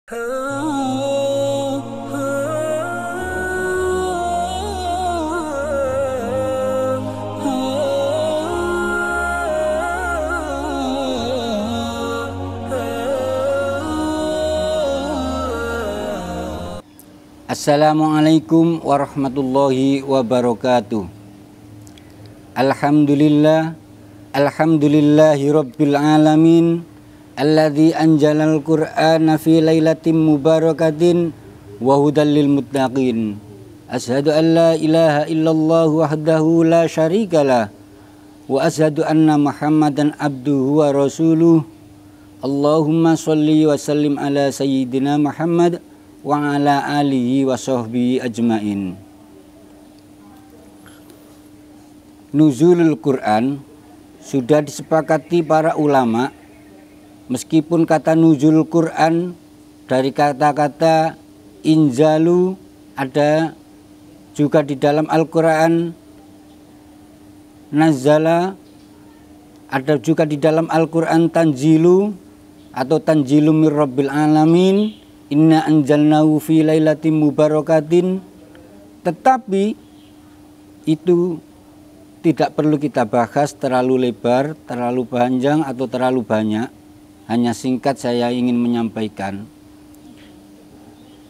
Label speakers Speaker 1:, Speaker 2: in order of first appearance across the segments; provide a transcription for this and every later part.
Speaker 1: Assalamualaikum warahmatullahi wabarakatuh. Alhamdulillahi rabbil alamin, alladzi anjalal qur'ana fi lailatin mubarakatin wa hudal lil muttaqin. Asyhadu an la ilaha illallah wahdahu la syarikalah wa asyhadu anna Muhammadan abduhu wa rasuluh. Allahumma sholli wa sallim ala sayyidina Muhammad wa ala alihi wa sahbihi ajmain. Nuzulul Quran sudah disepakati para ulama, meskipun kata nuzulul Quran dari kata-kata inzalu ada juga di dalam Al-Quran, nazala ada juga di dalam Al-Quran tanzilu atau tanzilu mir rabbil alamin, inna anjalnahu fi lailatin mubarakatin. Tetapi itu tidak perlu kita bahas terlalu lebar, terlalu panjang atau terlalu banyak. Hanya singkat saya ingin menyampaikan.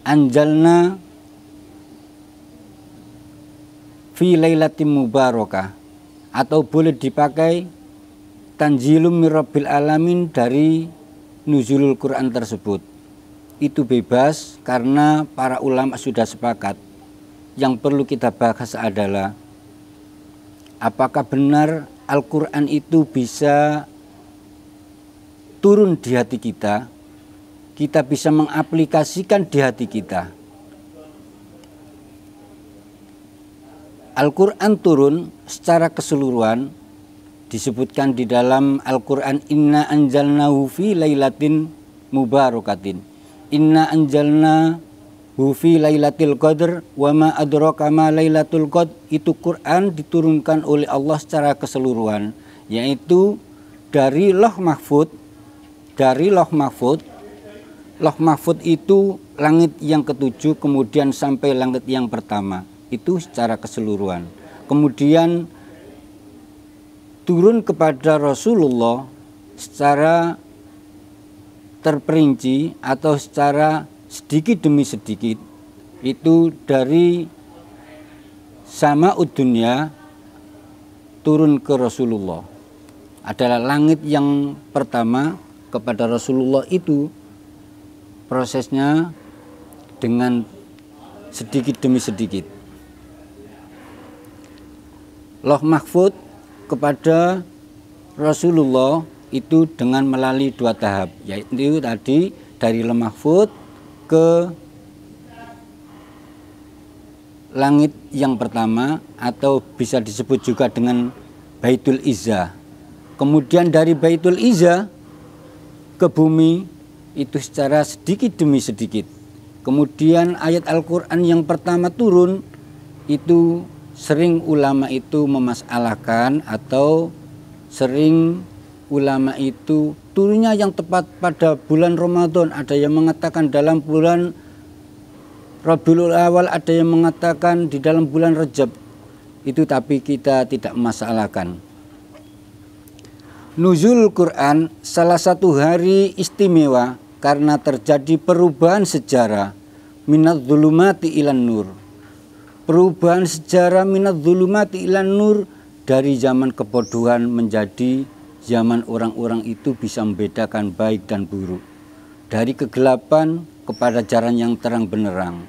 Speaker 1: Anjalna fi lailatin mubarakah, atau boleh dipakai tanzilum mir rabbil alamin dari nuzulul Quran tersebut. Itu bebas karena para ulama sudah sepakat. Yang perlu kita bahas adalah apakah benar Al-Quran itu bisa turun di hati kita bisa mengaplikasikan di hati kita. Al-Quran turun secara keseluruhan disebutkan di dalam Al-Quran, inna anjalnahu fi lailatin mubarakatin. Inna anjalna fi lailatul qadr wa ma adraka ma lailatul qadr. Itu Quran diturunkan oleh Allah secara keseluruhan, yaitu dari Lauh Mahfud. Dari Lauh Mahfud. Lauh Mahfud itu langit yang ketujuh, kemudian sampai langit yang pertama. Itu secara keseluruhan. Kemudian turun kepada Rasulullah secara terperinci atau secara sedikit demi sedikit. Itu dari Sama'ud Dunya turun ke Rasulullah. Adalah langit yang pertama kepada Rasulullah. Itu prosesnya dengan sedikit demi sedikit. Lauh Mahfud kepada Rasulullah itu dengan melalui dua tahap, yaitu tadi dari Lauh Mahfud ke langit yang pertama, atau bisa disebut juga dengan Baitul Izzah. Kemudian dari Baitul Izzah ke bumi itu secara sedikit demi sedikit. Kemudian ayat Al-Quran yang pertama turun itu sering ulama itu memasalahkan, atau sering ulama itu turunnya yang tepat pada bulan Ramadan. Ada yang mengatakan dalam bulan Rabiul Awal, ada yang mengatakan di dalam bulan Rajab. Itu tapi kita tidak memasalahkan. Nuzul Quran salah satu hari istimewa karena terjadi perubahan sejarah minadz zulumati ilan nur. Perubahan sejarah minadz zulumati ilan nur, dari zaman kebodohan menjadi zaman orang-orang itu bisa membedakan baik dan buruk, dari kegelapan kepada jalan yang terang benderang.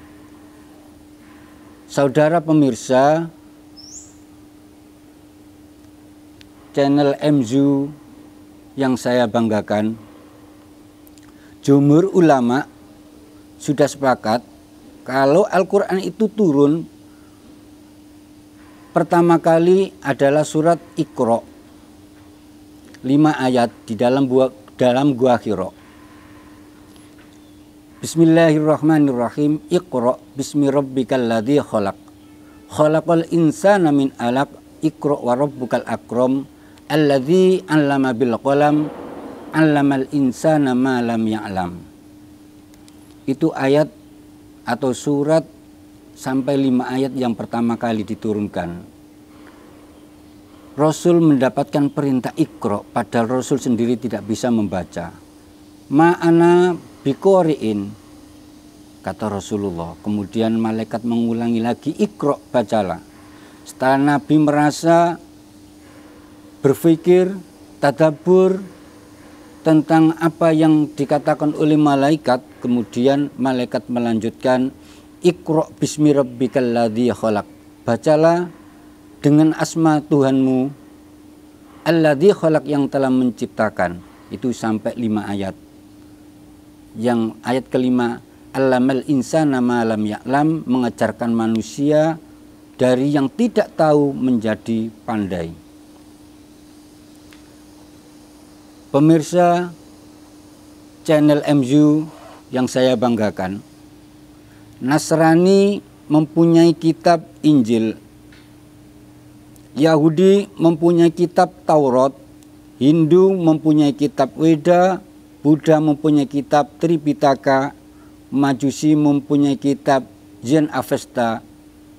Speaker 1: Saudara pemirsa channel MZU yang saya banggakan, jumhur ulama sudah sepakat kalau Al-Quran itu turun pertama kali adalah surat Iqra, 5 ayat di dalam gua Hira. Bismillahirrahmanirrahim. Iqra bismi rabbikal ladzi khalaq. Khalaqal insana min alaq. Iqra wa rabbukal akram. Alladzi 'allama bil qalam. 'Allamal insana ma lam ya'lam. itu ayat atau surat sampai 5 ayat yang pertama kali diturunkan. Rasul mendapatkan perintah Iqra, padahal Rasul sendiri tidak bisa membaca. Ma'ana biqori'in, kata Rasulullah. Kemudian malaikat mengulangi lagi, Iqra, bacalah. Setelah Nabi merasa berpikir, tadabbur tentang apa yang dikatakan oleh malaikat, kemudian malaikat melanjutkan, Iqra bismi rabbikal ladzi khalaq. Bacalah dengan asma Tuhanmu alladzi khalaq, yang telah menciptakan. Itu sampai 5 ayat. Yang ayat kelima, allamal insana ma lam ya'lam, mengajarkan manusia dari yang tidak tahu menjadi pandai. Pemirsa channel MU yang saya banggakan, Nasrani mempunyai kitab Injil, Yahudi mempunyai kitab Taurat, Hindu mempunyai kitab Weda, Buddha mempunyai kitab Tripitaka, Majusi mempunyai kitab Zen Avesta,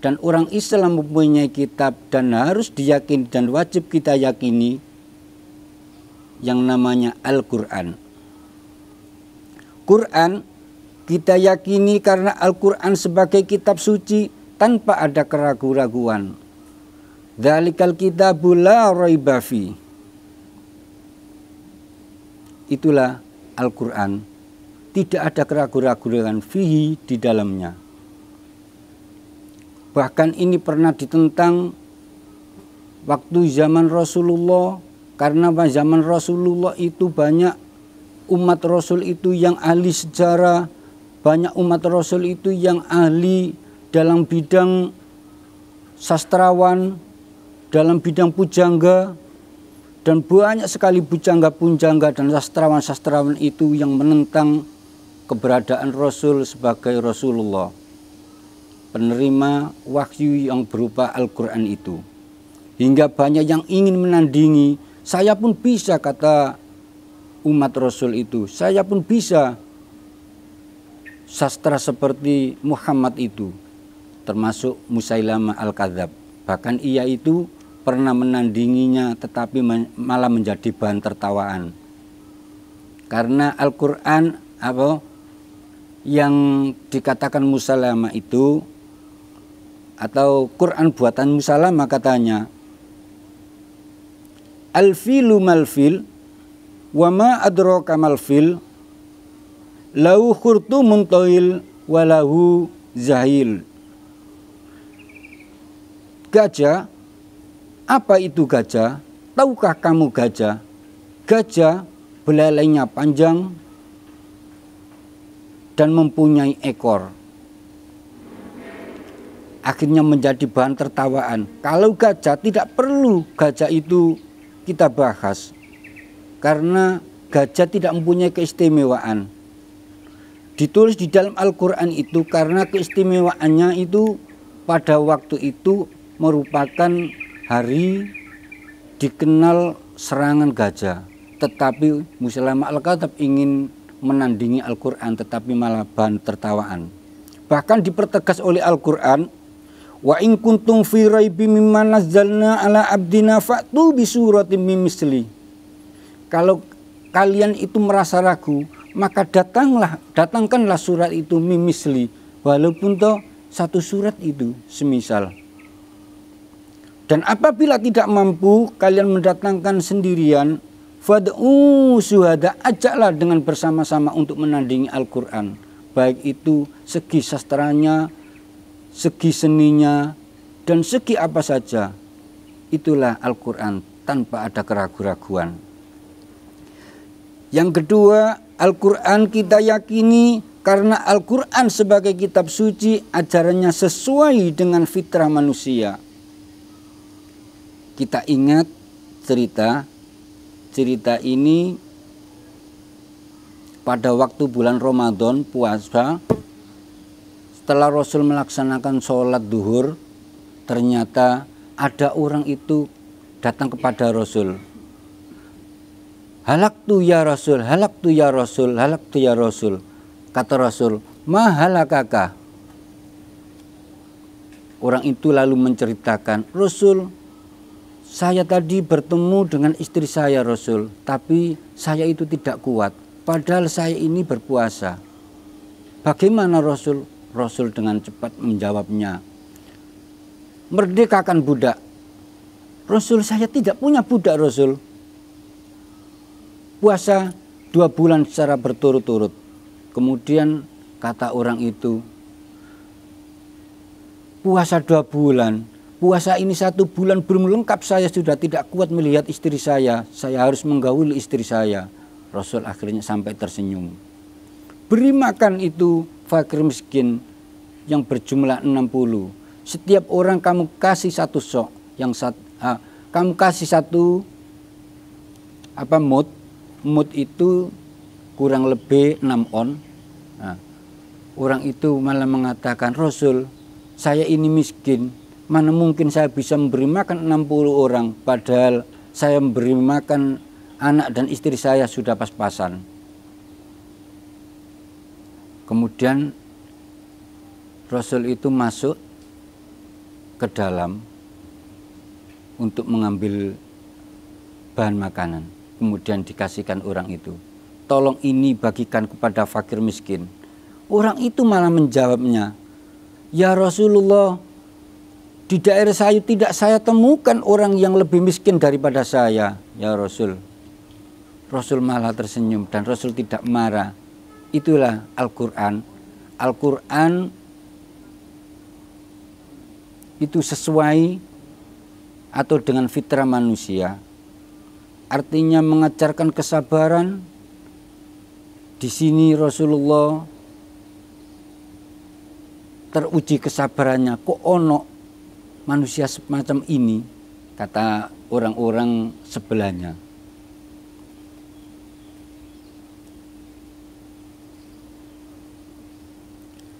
Speaker 1: dan orang Islam mempunyai kitab dan harus diyakini dan wajib kita yakini yang namanya Al-Quran. Quran kita yakini karena Al-Quran sebagai kitab suci tanpa ada keraguan-raguan. Dzalikal kitabu la raiba fi. Itulah Al-Quran. Tidak ada keraguan-raguan fihi, di dalamnya. Bahkan ini pernah ditentang waktu zaman Rasulullah, karena zaman Rasulullah itu banyak umat Rasul itu yang ahli sejarah, banyak umat Rasul itu yang ahli dalam bidang sastrawan, dalam bidang pujangga, dan banyak sekali pujangga-pujangga dan sastrawan-sastrawan itu yang menentang keberadaan Rasul sebagai Rasulullah, penerima wahyu yang berupa Al-Quran itu. Hingga banyak yang ingin menandingi, saya pun bisa, kata umat Rasul itu, saya pun bisa sastra seperti Muhammad itu, termasuk Musailamah Al-Kadzab. Bahkan ia itu pernah menandinginya, tetapi malah menjadi bahan tertawaan. Karena Al-Quran apa yang dikatakan Musailamah itu, atau Quran buatan Musailamah, katanya, al-filu mal-fil, wa ma adraka mal-fil, lahu khurtumun tawil, walahu zahil. Gajah, apa itu gajah? Tahukah kamu gajah? Gajah belalainya panjang dan mempunyai ekor. Akhirnya menjadi bahan tertawaan. Kalau gajah, tidak perlu gajah itu kita bahas, karena gajah tidak mempunyai keistimewaan. Ditulis di dalam Al-Quran itu karena keistimewaannya itu pada waktu itu merupakan hari dikenal serangan gajah. Tetapi Musailamah Al-Kadzab ingin menandingi Al-Quran, tetapi malah bahan tertawaan. Bahkan dipertegas oleh Al-Quran, wa in kuntum fi raibim mimma nazzalna ala abdina fa'tu bi suratin min misli. Kalau kalian itu merasa ragu, maka datangkanlah surat itu min misli, walaupun toh satu surat itu semisal. Dan apabila tidak mampu kalian mendatangkan sendirian, fad'u syuhada, ajaklah dengan bersama-sama untuk menandingi Al-Quran. Baik itu segi sastranya, segi seninya, dan segi apa saja. Itulah Al-Quran tanpa ada keraguan-raguan. Yang kedua, Al-Quran kita yakini karena Al-Quran sebagai kitab suci, ajarannya sesuai dengan fitrah manusia. Kita ingat cerita ini pada waktu bulan Ramadan puasa, setelah Rasul melaksanakan sholat duhur, ternyata ada orang itu datang kepada Rasul. Halaktu ya Rasul, halaktu ya Rasul, halaktu ya Rasul. Kata Rasul, mahalakaka. Orang itu lalu menceritakan, Rasul, saya tadi bertemu dengan istri saya Rasul, tapi saya itu tidak kuat, padahal saya ini berpuasa. Bagaimana Rasul? Rasul dengan cepat menjawabnya, merdekakan budak. Rasul, saya tidak punya budak Rasul. Puasa 2 bulan secara berturut-turut. Kemudian kata orang itu, puasa 2 bulan, puasa ini 1 bulan belum lengkap, saya sudah tidak kuat melihat istri saya harus menggauli istri saya. Rasul akhirnya sampai tersenyum. Beri makan itu fakir miskin yang berjumlah 60. Setiap orang kamu kasih 1 sok, kamu kasih 1 mud itu kurang lebih 6 on. Nah, orang itu malah mengatakan, Rasul, saya ini miskin, mana mungkin saya bisa memberi makan 60 orang, padahal saya memberi makan anak dan istri saya sudah pas-pasan. Kemudian Rasul itu masuk ke dalam untuk mengambil bahan makanan, kemudian dikasihkan orang itu. Tolong ini bagikan kepada fakir miskin. Orang itu malah menjawabnya, ya Rasulullah, di daerah saya tidak saya temukan orang yang lebih miskin daripada saya, ya Rasul. Rasul malah tersenyum dan Rasul tidak marah. Itulah Al-Quran. Al-Quran itu sesuai atau dengan fitrah manusia. Artinya mengajarkan kesabaran. Di sini Rasulullah teruji kesabarannya. Kok ono manusia semacam ini, kata orang-orang sebelahnya.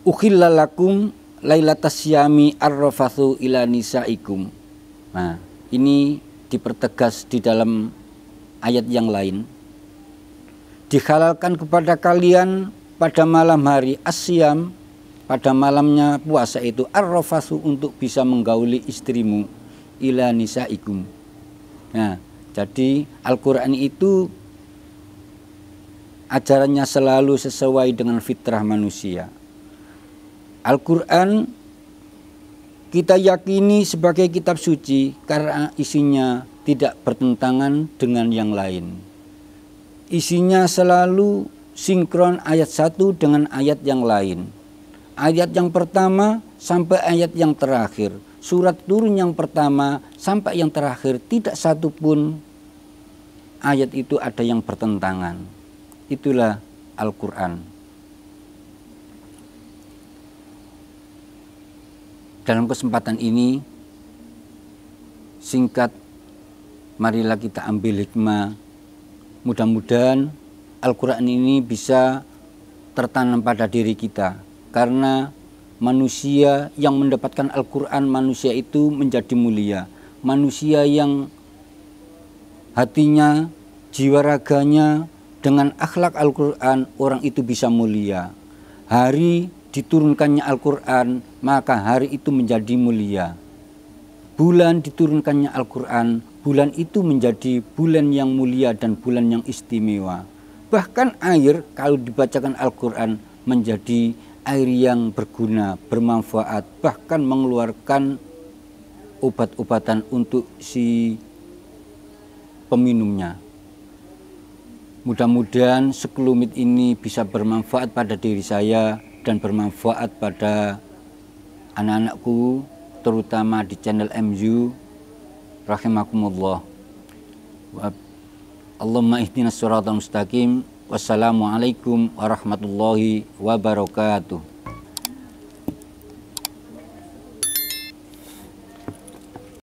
Speaker 1: Ukhillalakum lailatas syami arrafathu ila nisaikum. Nah, ini dipertegas di dalam ayat yang lain. Dihalalkan kepada kalian pada malam hari asyam, pada malamnya puasa itu, arrafathu, untuk bisa menggauli istrimu, ila nisaikum. Nah, jadi Al-Quran itu ajarannya selalu sesuai dengan fitrah manusia. Al-Quran kita yakini sebagai kitab suci karena isinya tidak bertentangan dengan yang lain. Isinya selalu sinkron ayat satu dengan ayat yang lain. Ayat yang pertama sampai ayat yang terakhir. Surat turun yang pertama sampai yang terakhir, tidak satu pun ayat itu ada yang bertentangan. Itulah Al-Quran. Dalam kesempatan ini, singkat, marilah kita ambil hikmah. Mudah-mudahan Al-Quran ini bisa tertanam pada diri kita. Karena manusia yang mendapatkan Al-Quran, manusia itu menjadi mulia. Manusia yang hatinya, jiwa raganya dengan akhlak Al-Quran, orang itu bisa mulia. Hari diturunkannya Al-Quran, maka hari itu menjadi mulia. Bulan diturunkannya Al-Quran, bulan itu menjadi bulan yang mulia dan bulan yang istimewa. Bahkan air kalau dibacakan Al-Quran menjadi air yang berguna, bermanfaat, bahkan mengeluarkan obat-obatan untuk si peminumnya. Mudah-mudahan sekelumit ini bisa bermanfaat pada diri saya dan bermanfaat pada anak-anakku, terutama di channel MU. Rahimakumullah. Allahumma ihdinas siratal mustaqim. Wassalamualaikum warahmatullahi wabarakatuh.